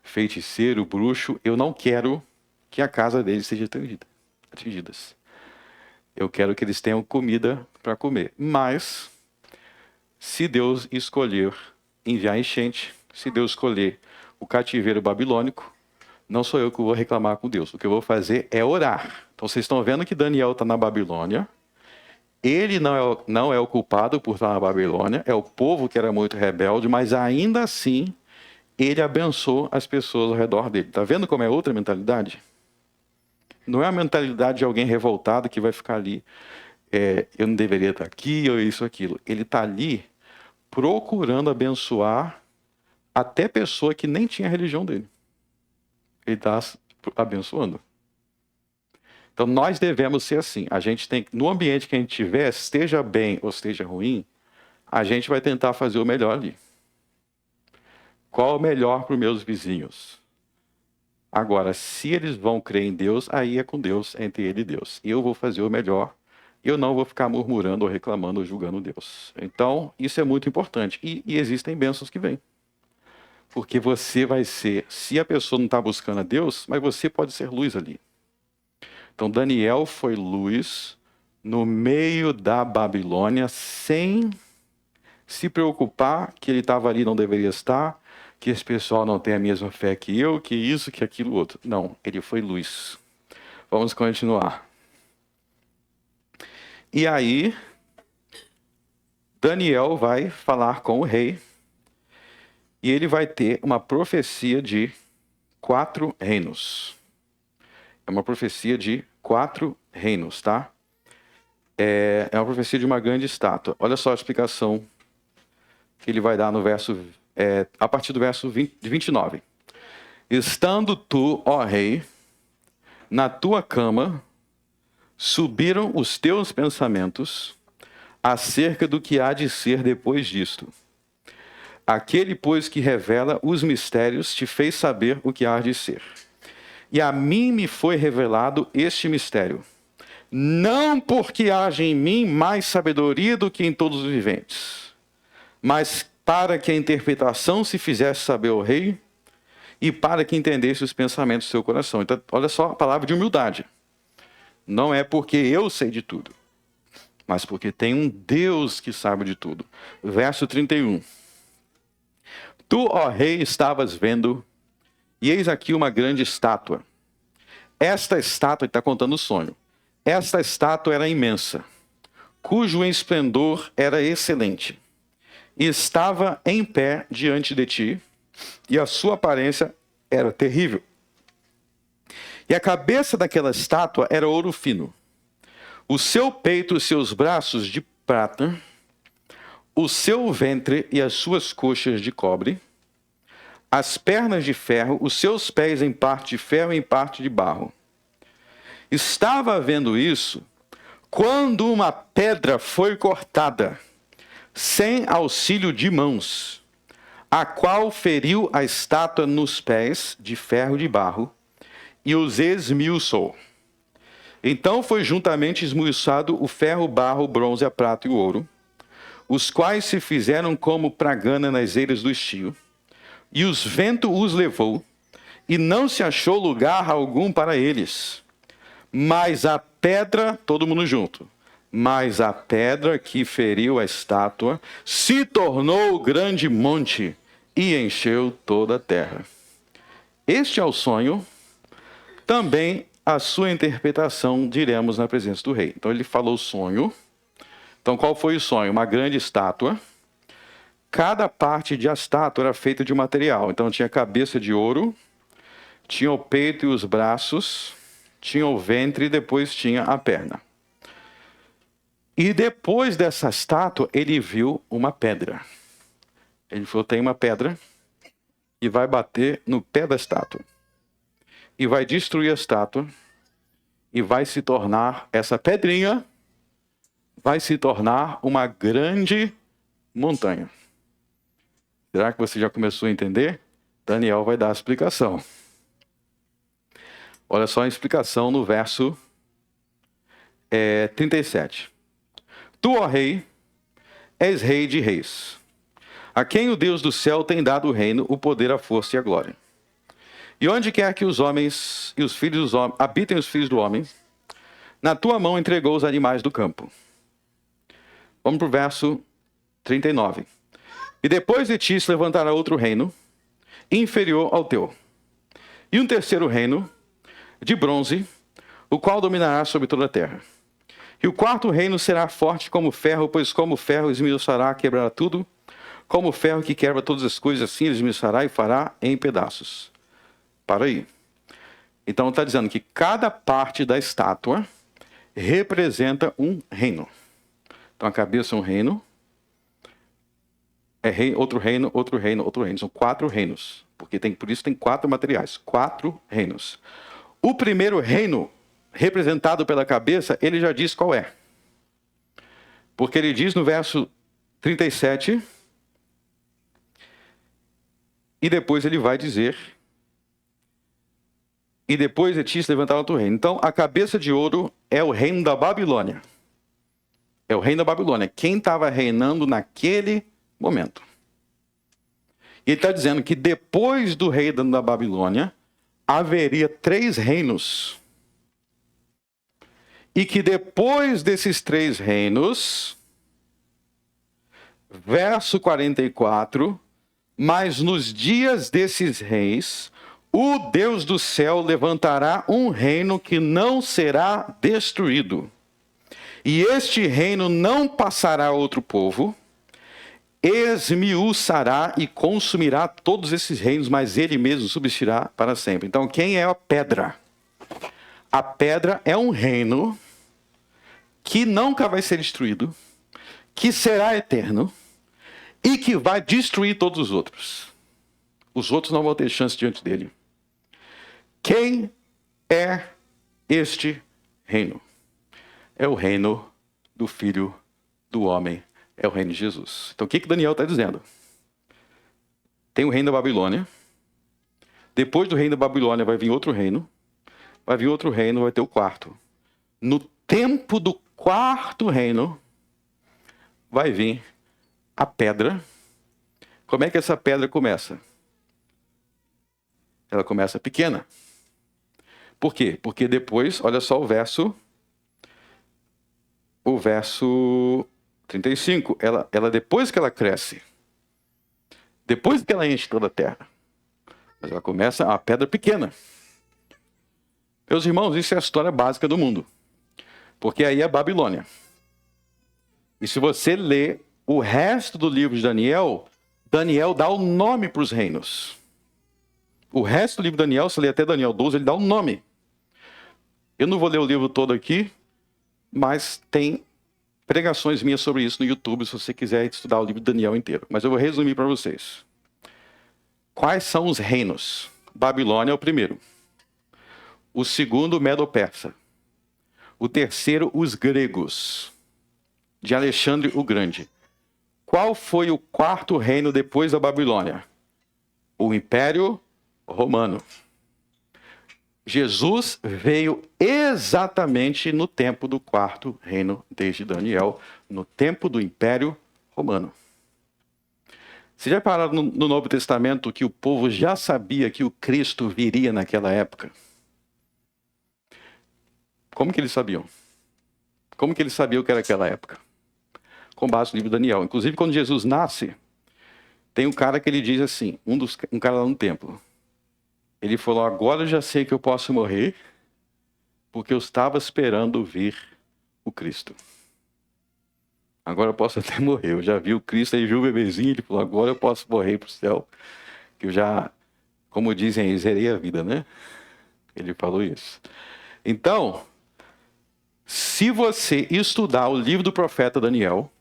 feiticeiro, bruxo. Eu não quero que a casa deles seja atingidas. Eu quero que eles tenham comida para comer. Mas, se Deus escolher enviar enchente, se Deus escolher o cativeiro babilônico, não sou eu que vou reclamar com Deus. O que eu vou fazer é orar. Então vocês estão vendo que Daniel está na Babilônia. Ele não é o culpado por estar na Babilônia. É o povo que era muito rebelde, mas ainda assim ele abençoou as pessoas ao redor dele. Está vendo como é outra mentalidade? Não é a mentalidade de alguém revoltado que vai ficar ali. Eu não deveria estar aqui, ou isso, aquilo. Ele está ali procurando abençoar até pessoa que nem tinha a religião dele. Ele está abençoando. Então nós devemos ser assim. A gente tem, no ambiente que a gente tiver, esteja bem ou esteja ruim, a gente vai tentar fazer o melhor ali. Qual o melhor para os meus vizinhos? Agora, se eles vão crer em Deus, aí é com Deus, é entre ele e Deus. Eu vou fazer o melhor. Eu não vou ficar murmurando ou reclamando ou julgando Deus. Então, isso é muito importante. E existem bênçãos que vêm. Porque você vai ser, se a pessoa não está buscando a Deus, mas você pode ser luz ali. Então Daniel foi luz no meio da Babilônia, sem se preocupar que ele estava ali e não deveria estar, que esse pessoal não tem a mesma fé que eu, que isso, que aquilo outro. Não, ele foi luz. Vamos continuar. E aí, Daniel vai falar com o rei, e ele vai ter uma profecia de 4 reinos. É uma profecia de 4 reinos, tá? É uma profecia de uma grande estátua. Olha só a explicação que ele vai dar no verso, a partir do verso 29. Estando tu, ó rei, na tua cama, subiram os teus pensamentos acerca do que há de ser depois disto. Aquele, pois, que revela os mistérios, te fez saber o que há de ser. E a mim me foi revelado este mistério, não porque haja em mim mais sabedoria do que em todos os viventes, mas para que a interpretação se fizesse saber ao rei e para que entendesse os pensamentos do seu coração. Então, olha só a palavra de humildade. Não é porque eu sei de tudo, mas porque tem um Deus que sabe de tudo. Verso 31. Tu, ó rei, estavas vendo, e eis aqui uma grande estátua. Esta estátua, ele está contando o sonho. Esta estátua era imensa, cujo esplendor era excelente, e estava em pé diante de ti, e a sua aparência era terrível. E a cabeça daquela estátua era ouro fino, o seu peito e seus braços de prata, o seu ventre e as suas coxas de cobre, as pernas de ferro, os seus pés em parte de ferro e em parte de barro. Estava vendo isso quando uma pedra foi cortada, sem auxílio de mãos, a qual feriu a estátua nos pés de ferro e de barro e os esmiuçou. Então foi juntamente esmiuçado o ferro, o barro, o bronze, a prata e o ouro, os quais se fizeram como pragana nas eiras do estio, e os ventos os levou, e não se achou lugar algum para eles. Mas a pedra, todo mundo junto, mas a pedra que feriu a estátua se tornou grande monte e encheu toda a terra. Este é o sonho, também a sua interpretação diremos na presença do rei. Então ele falou o sonho. Então qual foi o sonho? Uma grande estátua cada parte de a estátua era feita de um material. Então tinha cabeça de ouro, tinha o peito e os braços, tinha o ventre e depois tinha a perna. E depois dessa estátua, ele viu uma pedra. Ele falou, tem uma pedra, e vai bater no pé da estátua. E vai destruir a estátua, e vai se tornar, essa pedrinha, vai se tornar uma grande montanha. Será que você já começou a entender? Daniel vai dar a explicação. Olha só a explicação no verso 37. Tu, ó rei, és rei de reis, a quem o Deus do céu tem dado o reino, o poder, a força e a glória. E onde quer que os homens e os filhos dos homens habitem os filhos do homem, na tua mão entregou os animais do campo. Vamos para o verso 39. E depois de ti se levantará outro reino, inferior ao teu, e um terceiro reino, de bronze, o qual dominará sobre toda a terra. E o quarto reino será forte como ferro, pois como ferro esmiuçará, quebrará tudo, como ferro que quebra todas as coisas, assim ele esmiuçará e fará em pedaços. Para aí. Então está dizendo que cada parte da estátua representa um reino. Então a cabeça é um reino, outro reino, outro reino, outro reino. São 4 reinos, porque por isso tem 4 materiais, 4 reinos. O primeiro reino, representado pela cabeça, ele já diz qual é. Porque ele diz no verso 37, e depois ele vai dizer, e depois de ti se levantar outro reino. Então, a cabeça de ouro é o reino da Babilônia. É o reino da Babilônia. Quem estava reinando naquele momento. E ele está dizendo que depois do reino da Babilônia, haveria 3 reinos. E que depois desses 3 reinos, verso 44, mas nos dias desses reis, o Deus do céu levantará um reino que não será destruído. E este reino não passará a outro povo, esmiuçará e consumirá todos esses reinos, mas ele mesmo subsistirá para sempre. Então, quem é a pedra? A pedra é um reino que nunca vai ser destruído, que será eterno e que vai destruir todos os outros. Os outros não vão ter chance diante dele. Quem é este reino? É o reino do Filho do Homem, é o reino de Jesus. Então o que Daniel está dizendo? Tem o reino da Babilônia, depois do reino da Babilônia vai vir outro reino, vai vir outro reino, vai ter o quarto. No tempo do quarto reino, vai vir a pedra. Como é que essa pedra começa? Ela começa pequena. Por quê? Porque depois, olha só o verso 35, ela depois que ela cresce, depois que ela enche toda a terra, mas ela começa a pedra pequena. Meus irmãos, isso é a história básica do mundo. Porque aí é a Babilônia. E se você ler o resto do livro de Daniel, Daniel dá o nome para os reinos. O resto do livro de Daniel, se ler até Daniel 12, ele dá um nome. Eu não vou ler o livro todo aqui, mas tem pregações minhas sobre isso no YouTube, se você quiser estudar o livro de Daniel inteiro. Mas eu vou resumir para vocês. Quais são os reinos? Babilônia é o primeiro. O segundo, Medo-Persa. O terceiro, os gregos, de Alexandre o Grande. Qual foi o quarto reino depois da Babilônia? O Império Romano. Jesus veio exatamente no tempo do quarto reino, desde Daniel, no tempo do Império Romano. Você já pararam no Novo Testamento que o povo já sabia que o Cristo viria naquela época? Como que eles sabiam? Como que eles sabiam que era aquela época? Com base no livro de Daniel. Inclusive, quando Jesus nasce, tem um cara que ele diz assim, um cara lá no templo. Ele falou, agora eu já sei que eu posso morrer, porque eu estava esperando vir o Cristo. Agora eu posso até morrer. Eu já vi o Cristo, aí viu o bebezinho, ele falou, agora eu posso morrer para o céu. Que eu já, como dizem, zerei a vida, né? Ele falou isso. Então, se você estudar o livro do profeta Daniel,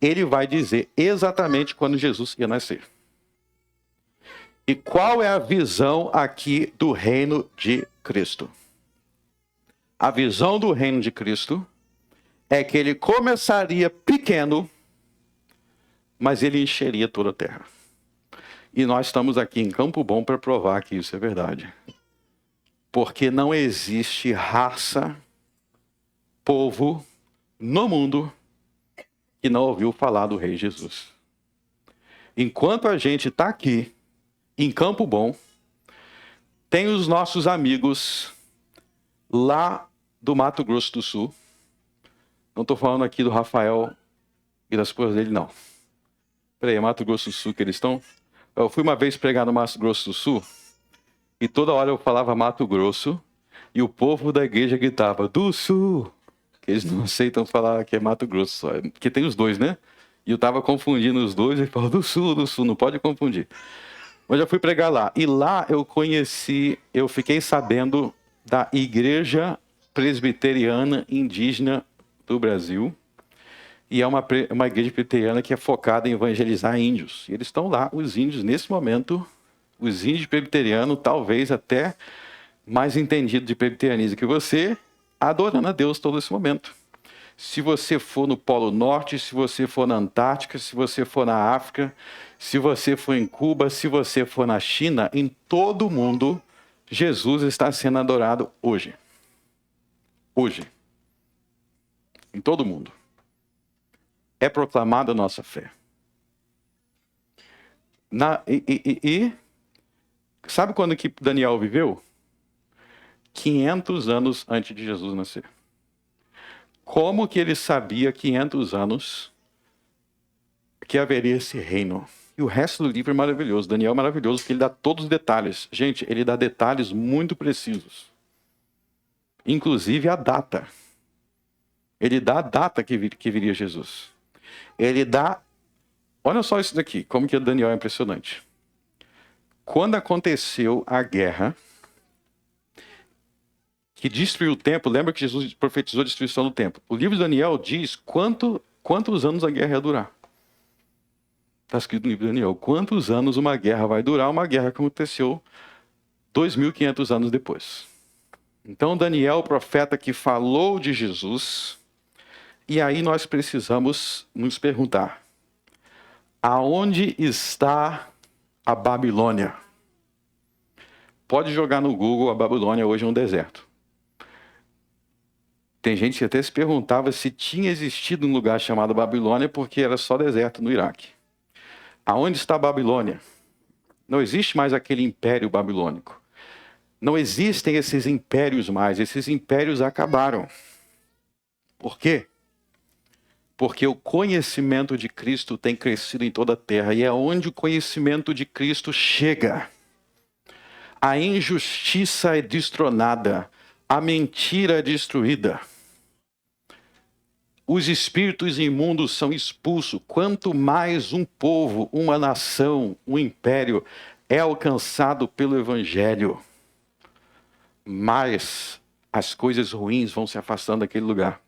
ele vai dizer exatamente quando Jesus ia nascer. E qual é a visão aqui do reino de Cristo? A visão do reino de Cristo é que ele começaria pequeno, mas ele encheria toda a terra. E nós estamos aqui em Campo Bom para provar que isso é verdade. Porque não existe raça, povo no mundo que não ouviu falar do Rei Jesus. Enquanto a gente está aqui, em Campo Bom, tem os nossos amigos lá do Mato Grosso do Sul. Não estou falando aqui do Rafael e das coisas dele, não. Peraí, é Mato Grosso do Sul que eles estão? Eu fui uma vez pregar no Mato Grosso do Sul e toda hora eu falava Mato Grosso e o povo da igreja gritava, do Sul! Que eles não aceitam falar que é Mato Grosso só, porque tem os dois, né? E eu estava confundindo os dois e falava do Sul, não pode confundir. Mas eu fui pregar lá. E lá eu fiquei sabendo da Igreja Presbiteriana Indígena do Brasil. E é uma igreja presbiteriana que é focada em evangelizar índios. E eles estão lá, os índios, nesse momento, os índios presbiterianos, talvez até mais entendidos de presbiterianismo que você, adorando a Deus todo esse momento. Se você for no Polo Norte, se você for na Antártica, se você for na África, se você for em Cuba, se você for na China, em todo o mundo, Jesus está sendo adorado hoje. Hoje. Em todo o mundo. É proclamada a nossa fé. Sabe quando que Daniel viveu? 500 anos antes de Jesus nascer. Como que ele sabia 500 anos que haveria esse reino? E o resto do livro é maravilhoso. Daniel é maravilhoso porque ele dá todos os detalhes. Gente, ele dá detalhes muito precisos. Inclusive a data. Ele dá a data que viria Jesus. Ele dá... Olha só isso daqui, como que Daniel é impressionante. Quando aconteceu a guerra que destruiu o templo, lembra que Jesus profetizou a destruição do templo. O livro de Daniel diz quantos anos a guerra ia durar. Está escrito no livro de Daniel. Quantos anos uma guerra vai durar? Uma guerra que aconteceu 2.500 anos depois. Então Daniel, o profeta que falou de Jesus, e aí nós precisamos nos perguntar, aonde está a Babilônia? Pode jogar no Google, a Babilônia hoje é um deserto. Tem gente que até se perguntava se tinha existido um lugar chamado Babilônia porque era só deserto no Iraque. Aonde está a Babilônia? Não existe mais aquele império babilônico. Não existem esses impérios mais. Esses impérios acabaram. Por quê? Porque o conhecimento de Cristo tem crescido em toda a terra. E é onde o conhecimento de Cristo chega. A injustiça é destronada. A mentira é destruída. Os espíritos imundos são expulsos. Quanto mais um povo, uma nação, um império é alcançado pelo Evangelho, mais as coisas ruins vão se afastando daquele lugar.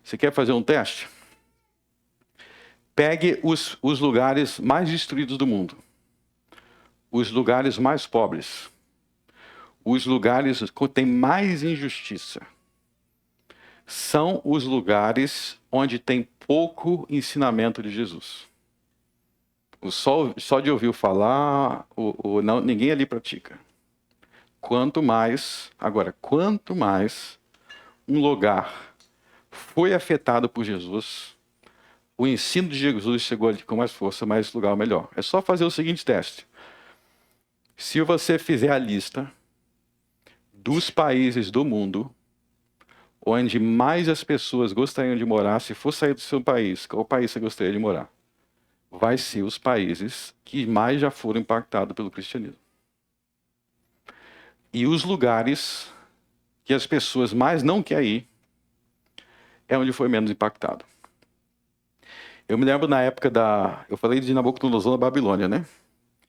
Você quer fazer um teste? Pegue os lugares mais destruídos do mundo. Os lugares mais pobres. Os lugares que têm mais injustiça. São os lugares onde tem pouco ensinamento de Jesus. Só de ouvir falar, não, ninguém ali pratica. Quanto mais um lugar foi afetado por Jesus, o ensino de Jesus chegou ali com mais força, mais lugar melhor. É só fazer o seguinte teste. Se você fizer a lista dos países do mundo onde mais as pessoas gostariam de morar, se for sair do seu país, qual país você gostaria de morar? Vai ser os países que mais já foram impactados pelo cristianismo. E os lugares que as pessoas mais não querem ir, é onde foi menos impactado. Eu me lembro na época eu falei de Nabucodonosor na Babilônia, né?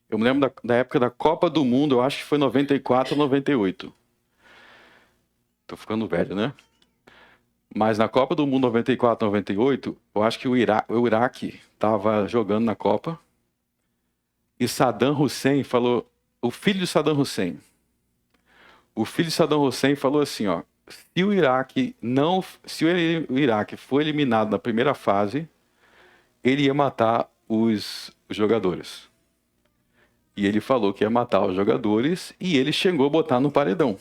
Eu me lembro da época da Copa do Mundo, eu acho que foi 94 ou 98. Tô ficando velho, né? Mas na Copa do Mundo 94, 98, eu acho que o Iraque estava jogando na Copa e Saddam Hussein falou, o filho de Saddam Hussein falou assim, ó, se o Iraque for eliminado na primeira fase, ele ia matar os jogadores. E ele falou que ia matar os jogadores e ele chegou a botar no paredão.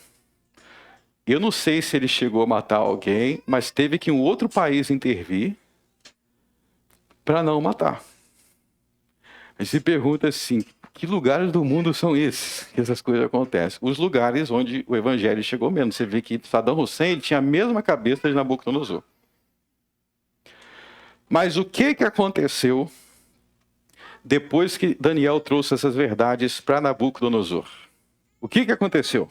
Eu não sei se ele chegou a matar alguém, mas teve que um outro país intervir para não matar. A gente se pergunta assim, que lugares do mundo são esses que essas coisas acontecem? Os lugares onde o evangelho chegou menos. Você vê que Saddam Hussein tinha a mesma cabeça de Nabucodonosor. Mas o que aconteceu depois que Daniel trouxe essas verdades para Nabucodonosor? O que aconteceu?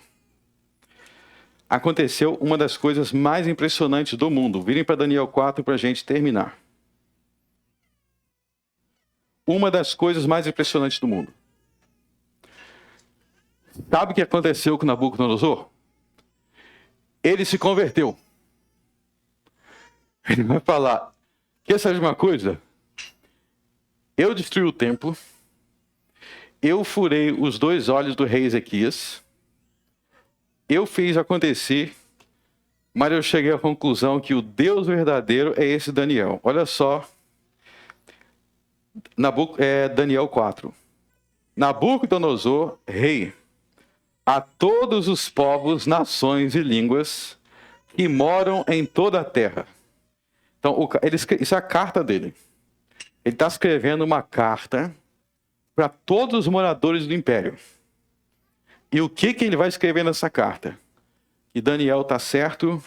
Aconteceu uma das coisas mais impressionantes do mundo. Virem para Daniel 4 para a gente terminar. Uma das coisas mais impressionantes do mundo. Sabe o que aconteceu com Nabucodonosor? Ele se converteu. Ele vai falar, quer saber de uma coisa? Eu destruí o templo, eu furei os 2 olhos do rei Ezequias, eu fiz acontecer, mas eu cheguei à conclusão que o Deus verdadeiro é esse Daniel. Olha só, Daniel 4. Nabucodonosor, rei, a todos os povos, nações e línguas que moram em toda a terra. Então, isso é a carta dele. Ele está escrevendo uma carta para todos os moradores do império. E o que ele vai escrever nessa carta? Que Daniel está certo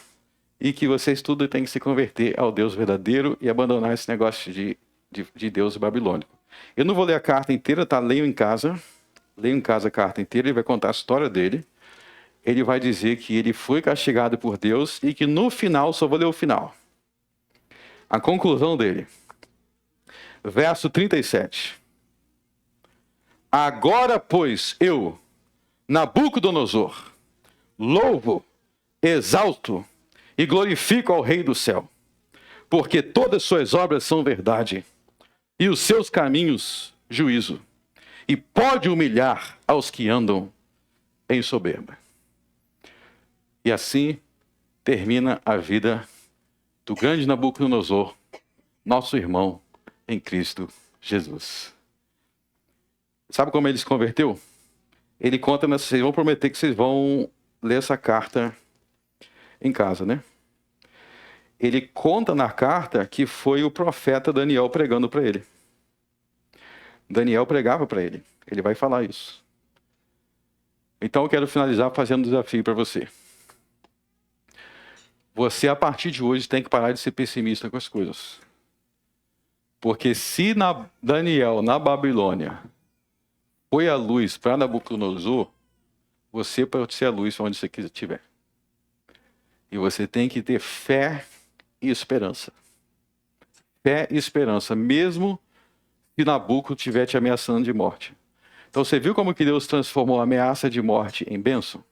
e que vocês tudo têm que se converter ao Deus verdadeiro e abandonar esse negócio de Deus babilônico. Eu não vou ler a carta inteira, tá? Leio em casa a carta inteira, ele vai contar a história dele. Ele vai dizer que ele foi castigado por Deus e que no final, só vou ler o final. A conclusão dele. Verso 37. Agora, pois, eu, Nabucodonosor, louvo, exalto e glorifico ao Rei do céu, porque todas suas obras são verdade e os seus caminhos juízo, e pode humilhar aos que andam em soberba. E assim termina a vida do grande Nabucodonosor, nosso irmão em Cristo Jesus. Sabe como ele se converteu? Ele conta, vocês vão prometer que vocês vão ler essa carta em casa, né? Ele conta na carta que foi o profeta Daniel pregando para ele. Daniel pregava para ele. Ele vai falar isso. Então eu quero finalizar fazendo um desafio para você. Você, a partir de hoje, tem que parar de ser pessimista com as coisas. Porque se Daniel, na Babilônia, foi a luz para Nabucodonosor, você pode ser a luz onde você estiver. E você tem que ter fé e esperança. Fé e esperança, mesmo se Nabucodonosor estiver te ameaçando de morte. Então você viu como que Deus transformou a ameaça de morte em bênção?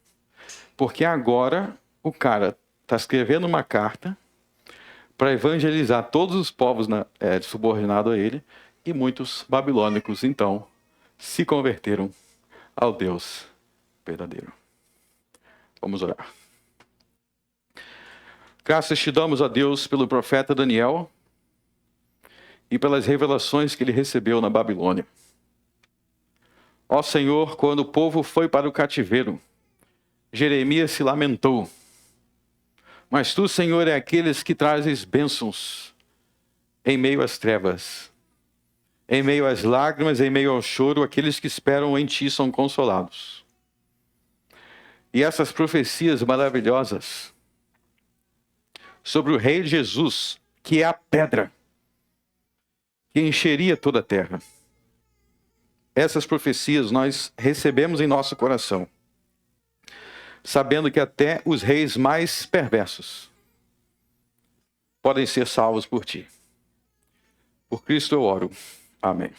Porque agora o cara está escrevendo uma carta para evangelizar todos os povos subordinados a ele, e muitos babilônicos, então, se converteram ao Deus verdadeiro. Vamos orar. Graças te damos a Deus pelo profeta Daniel e pelas revelações que ele recebeu na Babilônia. Ó Senhor, quando o povo foi para o cativeiro, Jeremias se lamentou. Mas tu, Senhor, é aqueles que trazes bênçãos em meio às trevas, em meio às lágrimas, em meio ao choro, aqueles que esperam em ti são consolados. E essas profecias maravilhosas sobre o Rei Jesus, que é a pedra que encheria toda a terra. Essas profecias nós recebemos em nosso coração, sabendo que até os reis mais perversos podem ser salvos por ti. Por Cristo eu oro. Amém.